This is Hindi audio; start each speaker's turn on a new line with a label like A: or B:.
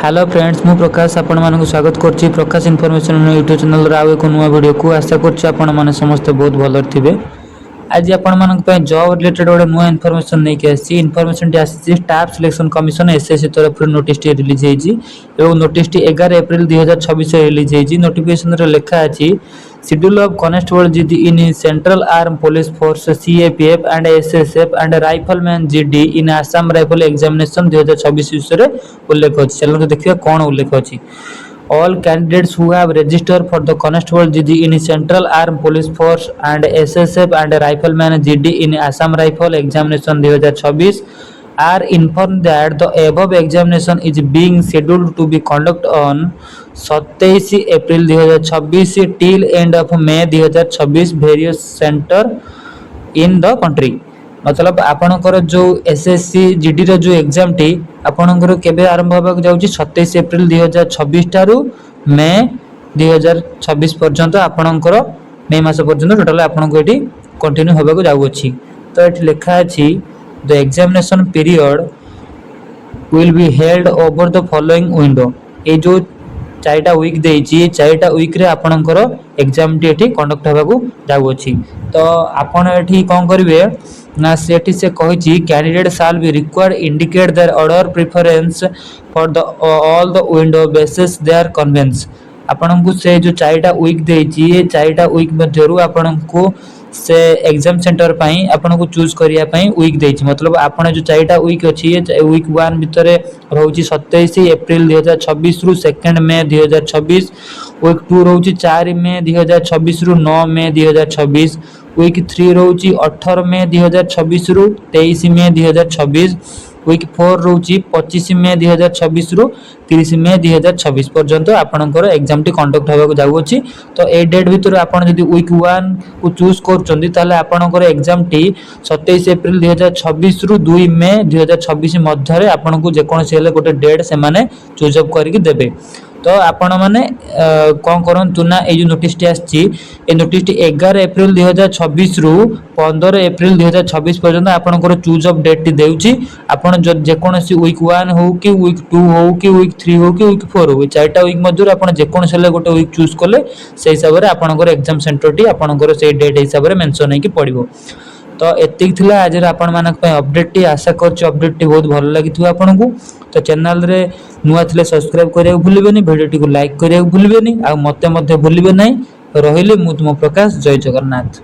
A: हेलो फ्रेंड्स मु प्रकाश आपण मानक स्वागत करछि प्रकाश इनफॉरमेशन यूट्यूब चैनल रा एक नुवा वीडियो को आशा करछि आपण माने समस्त बहुत भलो थिबे। आज आपण मानक पे जॉब रिलेटेड ओडे नुवा इनफॉरमेशन नै के आसी इनफॉरमेशन टी आसी स्टाफ सिलेक्शन कमिशन एसएससी तरफ नोटिस टी रिलीज हेजी एवं नोटिस टी 11 अप्रैल 2026 रिलीज हेजी। नोटिफिकेशन रे लिखा अछि schedule of constable GD in central arm police force CAPF and SSF and rifleman GD in Assam rifle examination 2026 विषय उल्लेख अछि। चलो देखिए कोन उल्लेख अछि। All candidates who have registered for the constable GD in Central Armed Police Force and SSF and Rifleman GD in Assam Rifle Examination 2026 are informed that the above examination is being scheduled to be conducted on 27 April 2026 till end of May 2026 various center in the country। मतलब आपणकर जो एसएससी जीडी रो जो एग्जाम टी आपणकर केबे आरंभ होबाक जाउची 27 एप्रिल 2026 टारू मे 2026 पर्यंत आपणकर मे मास पर्यंत टोटल आपणको एटी कंटिन्यू होबाक जाउची। तो एटी लिखा अछि the examination period will be held over the following window. ए जो चारिटा वीक देइची चारिटा वीक रे आपणकर एग्जाम टी एटी कंडक्ट होबाक जाउची। तो आपण एटी कोन करिवे ना सेठी से कहिची candidate shall be required indicate their order preference for the all the window basis their convenience. आपन को से जो चारिटा वीक देइची ए चारिटा वीक मध्यरु आपन को से एग्जाम सेंटर पई आपन को चूज करिया पई वीक देइची। मतलब आपन जो चारिटा वीक अछि ए वीक 1 भितरे रहउची 27 अप्रैल 2026 रु 2 मई 2026, वीक 2 रहउची 4 मई 2026 रु 9 मई 2026, वीक 3 रहउची 18 मई 2026 रु 23 मई 2026, वीक 4 रहउची 25 मई 2026 रु 30 मई 2026 पर्यंत आपनकर एग्जाम टी कंडक्ट होबाक जाउ अछि। तो ए डेट भितर आपन जदि वीक 1 को चूज करचंदी ताले आपनकर एग्जाम टी 27 अप्रैल 2026 रु 2 मई 2026 मध्य रे आपन को जे कोन सेले गोटे डेट से माने चूज अप करिक देबे। तो आपण माने कोन करंतु ना ए जो नोटिस टी आछि ए नोटिस टी 11 अप्रैल 2026 रु 15 अप्रैल 2026 पर्यंत आपनकर चूज अप डेट टी देउची। आपण जे कोनसी वीक 1 हो कि वीक 2 हो कि वीक 3 हो कि वीक 4 हो चारटा वीक मध्यर आपण जे कोनसे ले गोटे वीक चूज करले से हिसाब रे आपनकर एग्जाम सेंटर टी आपनकर से डेट हिसाब रे मेंशन हे कि पड़िबो। तो एतिक थिला आज रे आपण मानक पे अपडेट टी आशा करछि अपडेट टी बहुत भलो लागिथु आपन को। तो चैनल रे नुआ थिले सब्सक्राइब करिया भूलिबेनी वीडियो टी को लाइक करिया भूलिबेनी आ मते भूलिबे नै। रहिले मु तुम प्रकाश जय जगन्नाथ।